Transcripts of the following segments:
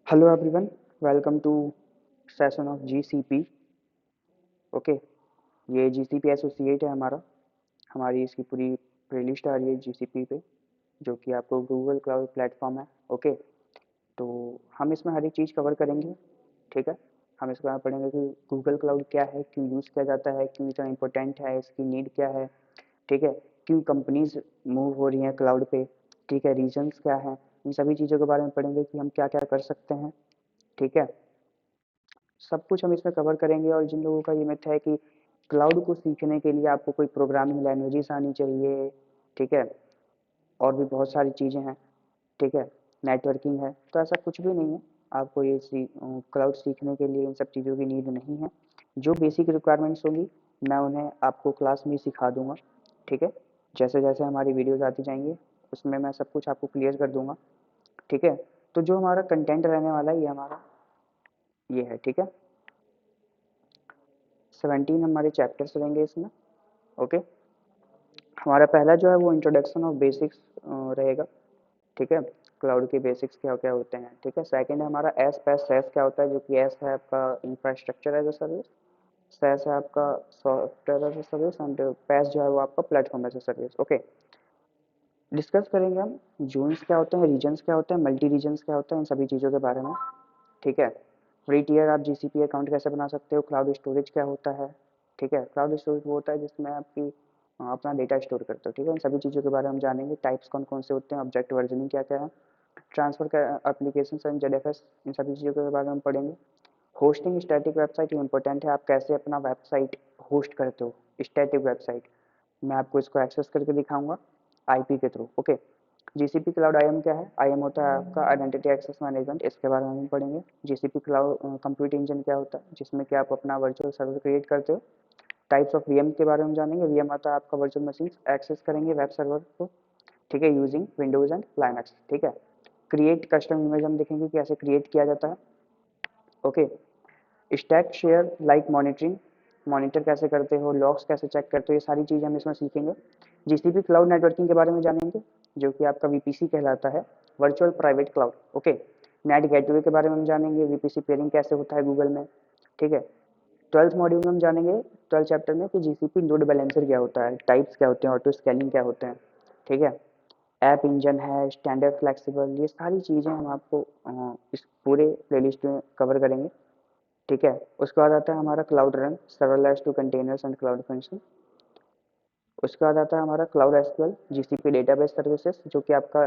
Hello everyone, welcome to session of GCP. Okay, ये GCP associate है हमारी इसकी पूरी प्लेलिस्ट आ रही है जीसीपी पे, जो कि आपको गूगल क्लाउड प्लेटफॉर्म है। ओके, तो हम इसमें हर एक चीज़ कवर करेंगे। ठीक है, हम इसको पढ़ेंगे कि गूगल क्लाउड क्या है, क्यों यूज़ किया जाता है, क्यों इतना इंपॉर्टेंट है, इसकी नीड क्या है। ठीक है, क्यों कंपनीज मूव हो रही हैं क्लाउड पे। ठीक है, रीजंस क्या हैं, इन सभी चीज़ों के बारे में पढ़ेंगे कि हम क्या क्या कर सकते हैं। ठीक है, सब कुछ हम इसमें कवर करेंगे। और जिन लोगों का ये मिथ है कि क्लाउड को सीखने के लिए आपको कोई प्रोग्रामिंग लैंग्वेजेस आनी चाहिए, ठीक है, और भी बहुत सारी चीज़ें हैं, ठीक है, नेटवर्किंग है, तो ऐसा कुछ भी नहीं है। आपको क्लाउड सीखने के लिए इन सब चीज़ों की नीड नहीं है। जो बेसिक रिक्वायरमेंट्स होंगी मैं उन्हें आपको क्लास में ही सिखा दूंगा। ठीक है, जैसे जैसे हमारी वीडियोज़ आती जाएंगी उसमें मैं सब कुछ आपको क्लियर कर दूंगा। ठीक है, तो जो हमारा कंटेंट रहने वाला है ये है। ठीक है, 17 हमारे चैप्टर्स रहेंगे इसमें। ओके, हमारा पहला जो है वो इंट्रोडक्शन ऑफ बेसिक्स रहेगा। ठीक है, क्लाउड के बेसिक्स क्या क्या होते हैं। ठीक है, सेकंड है हमारा एस पैस सैस क्या होता है, जो कि एस है आपका infrastructure as a service, SaaS है आपका software as a service, and PaaS जो है वो आपका platform as a service. Okay, discuss करेंगे हम जोन्स क्या होते हैं, रीजन्स क्या होते हैं, मल्टी रीजन्स क्या होते हैं, इन सभी चीज़ों के बारे में। ठीक है, फ्री टियर आप जीसीपी अकाउंट कैसे बना सकते हो, क्लाउड स्टोरेज क्या होता है। ठीक है, क्लाउड स्टोरेज वो होता है जिसमें आपकी अपना डेटा स्टोर करते हो। ठीक है, इन सभी चीज़ों के बारे में हम जानेंगे। टाइप्स कौन कौन से होते हैं, ऑब्जेक्ट वर्जनिंग क्या क्या है, ट्रांसफर का एप्लीकेशन एंड जेडएफएस, इन सभी चीज़ों के बारे में हम पढ़ेंगे। होस्टिंग स्टैटिक वेबसाइट इंपॉर्टेंट है, आप कैसे अपना वेबसाइट होस्ट करते हो, स्टैटिक वेबसाइट। मैं आपको इसको एक्सेस करके दिखाऊंगा आईपी के थ्रू। ओके, जीसीपी क्लाउड आईएम क्या है, आईएम होता है आपका आइडेंटिटी एक्सेस मैनेजमेंट, इसके बारे में हम पढ़ेंगे। जीसीपी क्लाउड कंप्यूट इंजन क्या होता है, जिसमें कि आप अपना वर्चुअल सर्वर क्रिएट करते हो। टाइप्स ऑफ वीएम के बारे में जानेंगे। वीएम आता है आपका वर्चुअल मशीन एक्सेस करेंगे वेब सर्वर को। ठीक है, यूजिंग विंडोज एंड लाइनक्स। ठीक है, क्रिएट कस्टम इमेज हम देखेंगे कि कैसे क्रिएट किया जाता है। Okay, stack share like monitoring, monitor कैसे करते हो, लॉग्स कैसे चेक करते हो, ये सारी चीज़ें हम इसमें सीखेंगे। जीसीपी क्लाउड नेटवर्किंग के बारे में जानेंगे, जो कि आपका वीपीसी कहलाता है, virtual private cloud. Okay, net gateway के बारे में हम जानेंगे, वीपीसी पेयरिंग कैसे होता है गूगल में। ठीक है, 12th मॉड्यूल में हम जानेंगे, 12th चैप्टर में, कि जीसीपी लोड बैलेंसर क्या होता है, टाइप्स क्या होते हैं, ऑटो स्केलिंग क्या होते हैं। ठीक है, ऐप इंजन है, स्टैंडर्ड फ्लेक्सिबल, ये सारी चीज़ें हम आपको इस पूरे प्लेलिस्ट में कवर करेंगे। ठीक है, उसके बाद आता है हमारा cloud run, serverless to containers and cloud function. उसके बाद आता है हमारा cloud SQL, GCP database services, जो कि आपका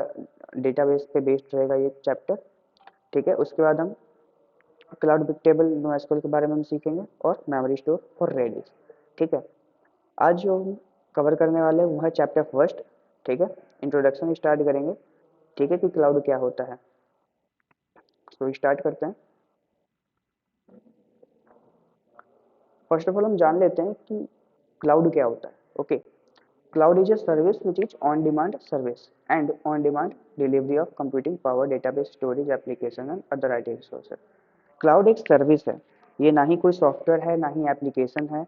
डेटाबेस पे बेस्ड रहेगा ये चैप्टर। ठीक है, उसके बाद हम cloud big table no SQL के बारे में हम सीखेंगे, और मेमोरी स्टोर फॉर रेडिस। ठीक है, आज जो हम कवर करने वाले हैं वो है चैप्टर फर्स्ट। ठीक है, इंट्रोडक्शन स्टार्ट करेंगे। ठीक है, कि क्लाउड क्या होता है, तो स्टार्ट करते हैं। फर्स्ट ऑफ ऑल हम जान लेते हैं कि क्लाउड क्या होता है। Okay, cloud is a service which is on demand service and on demand delivery of computing power, database storage application and other IT resources। Cloud एक सर्विस है, ये ना ही कोई सॉफ्टवेयर है, ना ही एप्लीकेशन है।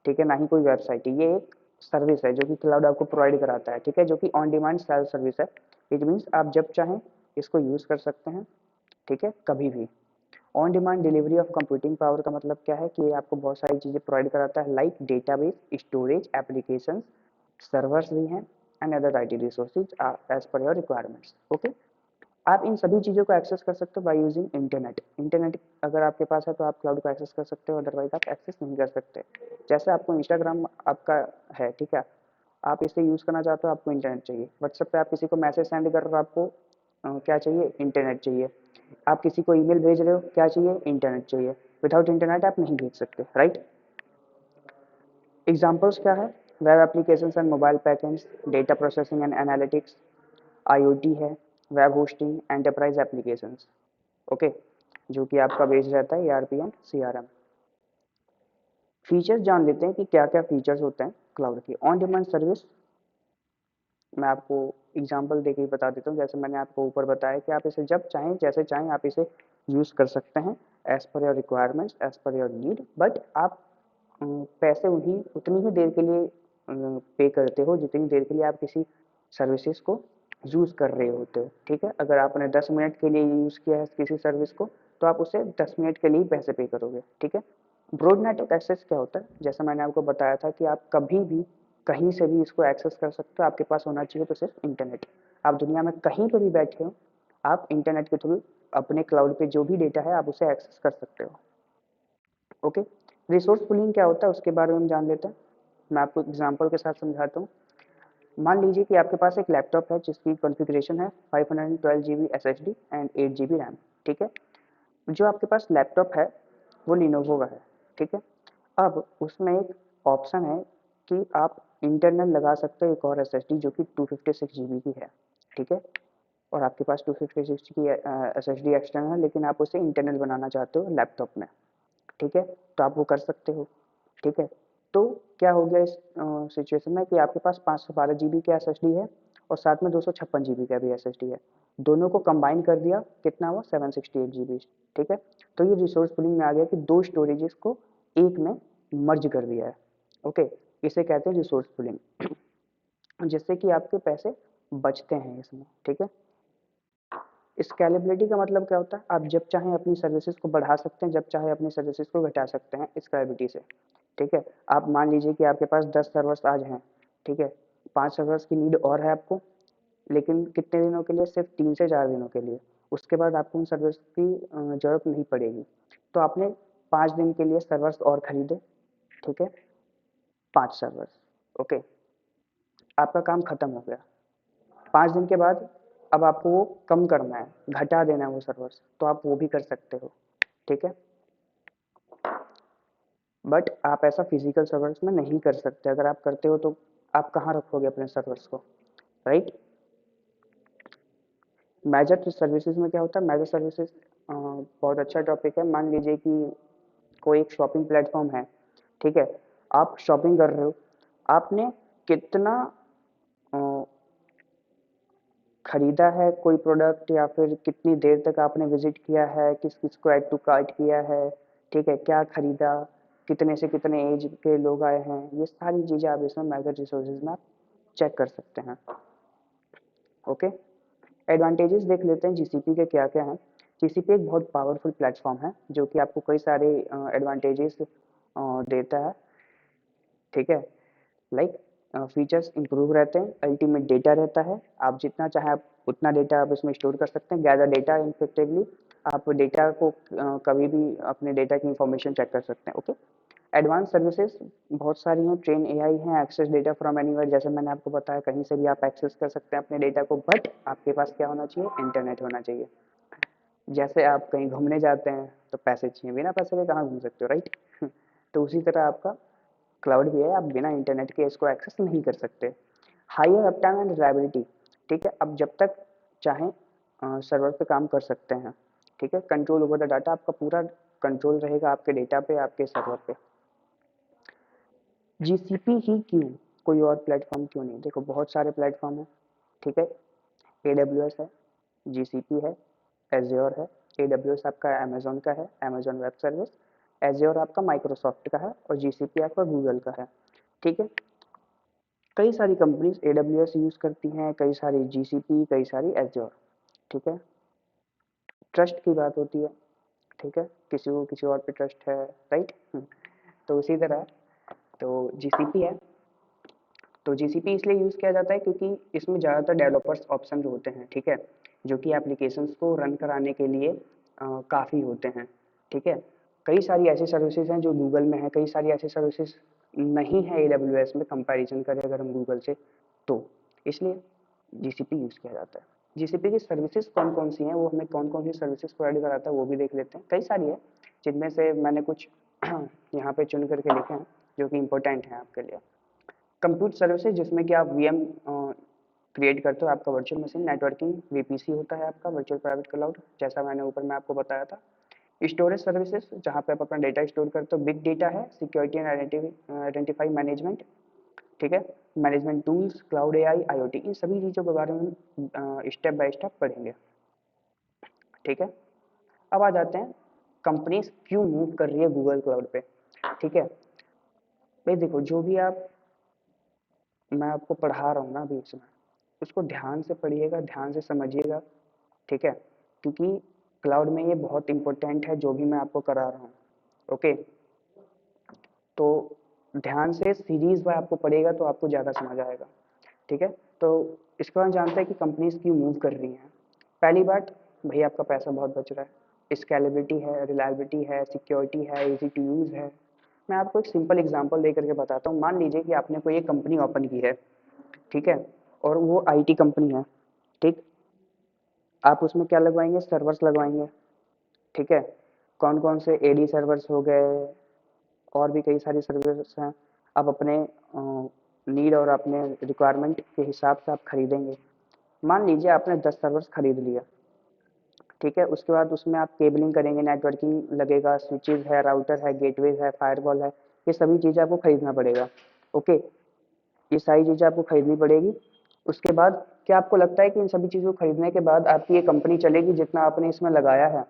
ठीक है, ना ही कोई वेबसाइट है, ये एक सर्विस है जो कि क्लाउड आपको प्रोवाइड कराता है। ठीक है, जो कि ऑन डिमांड सेल्फ सर्विस है। इट मीन्स आप जब चाहें इसको यूज़ कर सकते हैं। ठीक है, कभी भी। On demand delivery of computing power का मतलब क्या है, कि ये आपको बहुत सारी चीज़ें प्रोवाइड कराता है, like database, storage, application, servers भी हैं, and other IT resources as per your requirements. Okay, आप इन सभी चीज़ों को एक्सेस कर सकते हो बाय यूजिंग इंटरनेट। इंटरनेट अगर आपके पास है तो आप क्लाउड को एक्सेस कर सकते हो, अदरवाइज आप एक्सेस नहीं कर सकते। जैसे आपको इंस्टाग्राम आपका है, ठीक है, आप इसे यूज़ करना चाहते हो, आपको इंटरनेट चाहिए। व्हाट्सएप पे आप किसी को मैसेज सेंड कर रहे हो, आपको क्या चाहिए, इंटरनेट चाहिए। आप किसी को ईमेल भेज रहे हो, क्या चाहिए, इंटरनेट चाहिए। विदाउट इंटरनेट आप नहीं भेज सकते, राइट। एग्जाम्पल्स क्या है, web applications and mobile packets, data processing and analytics, IoT है, web hosting, enterprise applications. Okay, जो कि आपका बेस्ड रहता है ईआरपी एंड सीआरएम। फीचर्स जान लेते हैं कि क्या क्या फीचर्स होते हैं क्लाउड की। ऑन डिमांड सर्विस मैं आपको एग्जांपल देके ही बता देता हूँ। जैसे मैंने आपको ऊपर बताया कि आप इसे जब चाहें, जैसे चाहें, आप इसे यूज़ कर सकते हैं, as per your requirements, as per your need. But आप पैसे उतनी ही देर के लिए पे करते हो जितनी देर के लिए आप किसी सर्विसेज को यूज़ कर रहे होते हो, ठीक है। अगर आपने 10 मिनट के लिए यूज़ किया है किसी सर्विस को, तो आप उसे 10 मिनट के लिए पैसे पे करोगे, ठीक है। ब्रॉड नेटवर्क एक्सेस क्या होता है, जैसा मैंने आपको बताया था कि आप कभी भी कहीं से भी इसको एक्सेस कर सकते हो। आपके पास होना चाहिए तो सिर्फ इंटरनेट। आप दुनिया में कहीं पर भी बैठे हो, आप इंटरनेट के थ्रू अपने क्लाउड पे जो भी डेटा है आप उसे एक्सेस कर सकते हो। ओके, रिसोर्स पूलिंग क्या होता है उसके बारे में हम जान लेते हैं। मैं आपको एग्जांपल के साथ समझाता हूँ। मान लीजिए कि आपके पास एक लैपटॉप है जिसकी कॉन्फ़िगरेशन है 512 GB SSD and 8 GB RAM, ठीक है। जो आपके पास लैपटॉप है वो लिनोवो का है, ठीक है। अब उसमें एक ऑप्शन है कि आप इंटरनल लगा सकते हो एक और एसएसडी जो कि 256 जीबी की है, ठीक है। और आपके पास 256 की एसएसडी एक्सटर्नल है, लेकिन आप उसे इंटरनल बनाना चाहते हो लैपटॉप में, ठीक है। तो आप वो कर सकते हो, ठीक है। तो क्या हो गया इस सिचुएशन में कि आपके पास 512 जीबी का एसएसडी है और साथ में 256 जीबी का भी एसएसडी है। दोनों को कंबाइन कर दिया, कितना हुआ 768 जीबी, ठीक है। तो ये रिसोर्स पूलिंग में आ गया कि दो स्टोरेजेस को एक में मर्ज कर दिया है। ओके, इसे कहते हैं रिसोर्स पूलिंग, जिससे कि आपके पैसे बचते हैं इसमें, ठीक है। स्केलेबिलिटी का मतलब क्या होता है, आप जब चाहें अपनी सर्विसेज को बढ़ा सकते हैं, जब चाहे अपनी सर्विसेज को घटा सकते हैं स्केलेबिलिटी से, ठीक है। आप मान लीजिए कि आपके पास 10 सर्वर्स आज हैं, ठीक है। 5 सर्वर्स की नीड और है आपको, लेकिन कितने दिनों के लिए, सिर्फ 3 से 4 दिनों के लिए। उसके बाद आपको उन सर्वर्स की जरूरत नहीं पड़ेगी। तो आपने 5 दिन के लिए सर्वर्स और खरीदे, ठीक है, 5 सर्वर्स, ओके। आपका काम खत्म हो गया। 5 दिन के बाद अब आपको वो कम करना है, घटा देना है वो सर्वर्स, तो आप वो भी कर सकते हो, ठीक है। बट आप ऐसा फिजिकल सर्वर्स में नहीं कर सकते। अगर आप करते हो तो आप कहाँ रखोगे अपने सर्वर्स को, राइट। मेजर सर्विसेज में क्या होता है, मेजर सर्विसेज बहुत अच्छा टॉपिक है। मान लीजिए कि कोई एक शॉपिंग प्लेटफॉर्म है, ठीक है। आप शॉपिंग कर रहे हो, आपने कितना अ, खरीदा है कोई प्रोडक्ट, या फिर कितनी देर तक आपने विजिट किया है, किस किस को ऐड टू कार्ट किया है, ठीक है, क्या खरीदा, कितने से कितने एज के लोग आए हैं, ये सारी चीज़ें आप इसमें मेजर रिसोर्सेज में आप चेक कर सकते हैं। ओके, एडवांटेजेस देख लेते हैं जीसीपी के क्या क्या हैं। जीसीपी एक बहुत पावरफुल प्लेटफॉर्म है जो कि आपको कई सारे एडवांटेजेस देता है, ठीक है। लाइक फीचर्स इंप्रूव रहते हैं, अल्टीमेट डेटा रहता है, आप जितना चाहे आप उतना डेटा आप इसमें स्टोर कर सकते हैं, गैदर डेटा इफेक्टिवली। आप डेटा को कभी भी अपने डेटा की इंफॉर्मेशन चेक कर सकते हैं, ओके। एडवांस सर्विसेज बहुत सारी हैं, ट्रेन एआई है, एक्सेस डेटा फ्रॉम एनीवेयर, जैसे मैंने आपको बताया कहीं से भी आप एक्सेस कर सकते हैं अपने डेटा को, बट आपके पास क्या होना चाहिए, इंटरनेट होना चाहिए। जैसे आप कहीं घूमने जाते हैं तो पैसे चाहिए, बिना पैसे के कहाँ घूम सकते हो, राइट। तो उसी तरह आपका क्लाउड भी है, आप बिना इंटरनेट के इसको एक्सेस नहीं कर सकते। हायर अपटाइम एंड रिलायबिलिटी, ठीक है। अब जब तक चाहें सर्वर पे काम कर सकते हैं, ठीक है। कंट्रोल ओवर द डाटा, आपका पूरा कंट्रोल रहेगा आपके डेटा पे, आपके सर्वर पे। जीसीपी ही क्यों, कोई और प्लेटफॉर्म क्यों नहीं, देखो बहुत सारे प्लेटफॉर्म हैं, ठीक है। एडब्ल्यूएस है, जीसीपी है, एज्योर है। एडब्ल्यूएस आपका अमेजोन का है, अमेजोन वेब सर्विस। एज्योर आपका माइक्रोसॉफ्ट का है और जीसीपी आपका गूगल का है, ठीक है। कई सारी कंपनीज एडब्ल्यूएस यूज़ करती हैं, कई सारी जीसीपी, कई सारी एज्योर, ठीक है। ट्रस्ट की बात होती है, ठीक है, किसी को किसी और पे ट्रस्ट है, राइट। तो उसी तरह तो जीसीपी है, तो जीसीपी इसलिए यूज़ किया जाता है क्योंकि इसमें ज़्यादातर डेवलपर्स ऑप्शन जो होते हैं, ठीक है, जो कि एप्लीकेशंस को रन कराने के लिए काफ़ी होते हैं, ठीक है। कई सारी ऐसी सर्विसेज हैं जो गूगल में है, कई सारी ऐसी सर्विसेज नहीं है एडब्ल्यूएस में, कंपैरिजन करें अगर हम गूगल से, तो इसलिए जीसीपी यूज़ किया जाता है। जीसीपी की सर्विसेज कौन कौन सी हैं, वो हमें कौन कौन सी सर्विसेज प्रोवाइड कराता है वो भी देख लेते हैं। कई सारी है, जिनमें से मैंने कुछ यहाँ पे चुन करके लिखे हैं जो कि इम्पोर्टेंट हैं आपके लिए। कंप्यूट सर्विसेज, जिसमें कि आप वीएम क्रिएट करते हो, आपका वर्चुअल मशीन नेटवर्किंग वीपीसी होता है आपका वर्चुअल प्राइवेट क्लाउड, जैसा मैंने ऊपर में आपको बताया था। स्टोरेज सर्विसेज, जहाँ पे आप अपना डेटा स्टोर करते हो। बिग डेटा है, सिक्योरिटी एंड आइडेंटिफाई मैनेजमेंट, ठीक है। Management tools, cloud AI, IoT, इन सभी चीज़ों के बारे में स्टेप बाय स्टेप पढ़ेंगे, ठीक है। अब आ जाते हैं कंपनीज क्यों मूव कर रही है गूगल क्लाउड पे, ठीक है। भाई देखो, जो भी आप, मैं आपको पढ़ा रहा हूँ ना अभी इसमें, उसको ध्यान से पढ़िएगा, ध्यान से समझिएगा, ठीक है, क्योंकि क्लाउड में ये बहुत इंपॉर्टेंट है जो भी मैं आपको करा रहा हूँ। ओके, तो ध्यान से सीरीज बाय आपको पढ़ेगा तो आपको ज़्यादा समझ आएगा, ठीक है। तो इसके बाद जानते हैं कि कंपनीज क्यों मूव कर रही हैं। पहली बात, भैया आपका पैसा बहुत बच रहा है, स्केलेबिलिटी है, रिलायबिलिटी है, सिक्योरिटी है, इजी टू यूज़ है। मैं आपको एक सिंपल एग्जांपल दे करके बताता हूँ। मान लीजिए कि आपने कोई एक कंपनी ओपन की है, ठीक है, और वो आईटी कंपनी है, ठीक। आप उसमें क्या लगवाएंगे, सर्वर्स लगवाएंगे, ठीक है। कौन कौन से एडी सर्वर्स हो गए, और भी कई सारी सर्विस हैं। आप अपने नीड और अपने रिक्वायरमेंट के हिसाब से आप खरीदेंगे। मान लीजिए आपने 10 सर्वर्स खरीद लिया, ठीक है। उसके बाद उसमें आप केबलिंग करेंगे, नेटवर्किंग लगेगा, स्विचेज है, राउटर है, गेटवेज है, फायरवॉल है, ये सभी चीज़ें आपको खरीदना पड़ेगा। ओके, ये सारी चीज़ें आपको खरीदनी पड़ेगी। उसके बाद क्या आपको लगता है कि इन सभी चीज़ों को खरीदने के बाद आपकी ये कंपनी चलेगी जितना आपने इसमें लगाया है?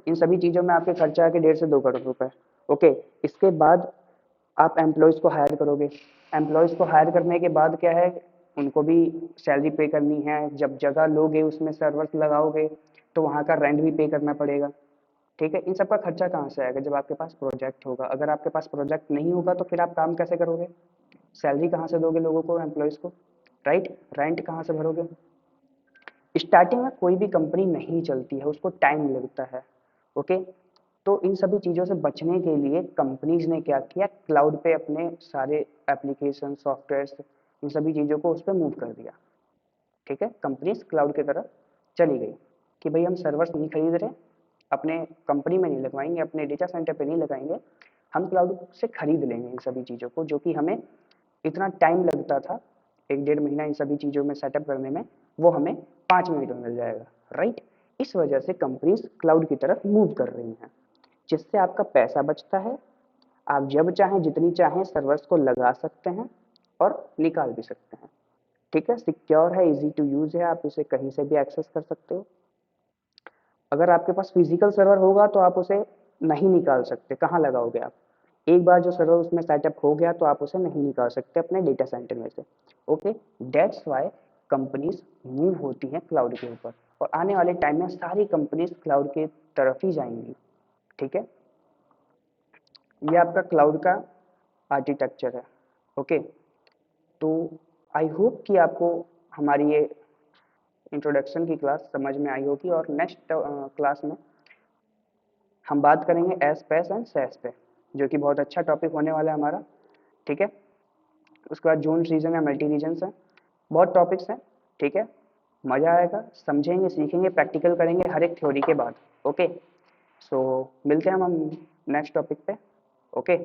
इन सभी चीज़ों में आपके खर्चा आके 1.5 से 2 करोड़ रुपए। ओके, इसके बाद आप एम्प्लॉयज़ को हायर करोगे। एम्प्लॉयज़ को हायर करने के बाद क्या है, उनको भी सैलरी पे करनी है। जब जगह लोगे उसमें सर्वर्स लगाओगे तो वहाँ का रेंट भी पे करना पड़ेगा, ठीक है। इन सब का खर्चा कहाँ से आएगा? जब आपके पास प्रोजेक्ट होगा। अगर आपके पास प्रोजेक्ट नहीं होगा तो फिर आप काम कैसे करोगे? सैलरी कहाँ से दोगे लोगों को, एम्प्लॉयज़ को, राइट? रेंट कहाँ से भरोगे? स्टार्टिंग में कोई भी कंपनी नहीं चलती है, उसको टाइम लगता है। ओके, तो इन सभी चीज़ों से बचने के लिए कंपनीज ने क्या किया, क्लाउड पे अपने सारे एप्लीकेशन, सॉफ्टवेयर्स, इन सभी चीज़ों को उस पर मूव कर दिया, ठीक है। कंपनीज क्लाउड की तरफ चली गई कि भाई हम सर्वर्स नहीं खरीद रहे, अपने कंपनी में नहीं लगवाएंगे, अपने डेटा सेंटर पे नहीं लगाएंगे, हम क्लाउड से खरीद लेंगे इन सभी चीज़ों को, जो कि हमें इतना टाइम लगता था 1-1.5 महीना इन सभी चीज़ों में सेटअप करने में, वो हमें 5 मिनट में मिल जाएगा, राइट। इस वजह से कंपनीज क्लाउड की तरफ मूव कर रही हैं, जिससे आपका पैसा बचता है। आप जब चाहें जितनी चाहें सर्वर्स को लगा सकते हैं और निकाल भी सकते हैं, ठीक है। सिक्योर है, इजी टू यूज़ है, आप इसे कहीं से भी एक्सेस कर सकते हो। अगर आपके पास फिजिकल सर्वर होगा तो आप उसे नहीं निकाल सकते, कहाँ लगाओगे आप? एक बार जो सर्वर उसमें सेटअप हो गया तो आप उसे नहीं निकाल सकते अपने डेटा सेंटर में से। Okay, that's why companies move होती हैं क्लाउड के ऊपर, और आने वाले टाइम में सारी कंपनीज क्लाउड की तरफ ही जाएंगी, ठीक है। ये आपका क्लाउड का आर्किटेक्चर है। ओके, तो आई होप कि आपको हमारी ये इंट्रोडक्शन की क्लास समझ में आई होगी, और नेक्स्ट क्लास में हम बात करेंगे एस पैस एंड सेस पे, जो कि बहुत अच्छा टॉपिक होने वाला है हमारा, ठीक है। उसके बाद जोन रीजन है, मल्टी रीजन्स हैं, बहुत टॉपिक्स हैं, ठीक है। मज़ा आएगा, समझेंगे, सीखेंगे, प्रैक्टिकल करेंगे हर एक थ्योरी के बाद। ओके, सो मिलते हैं हम नेक्स्ट टॉपिक पे। ओके।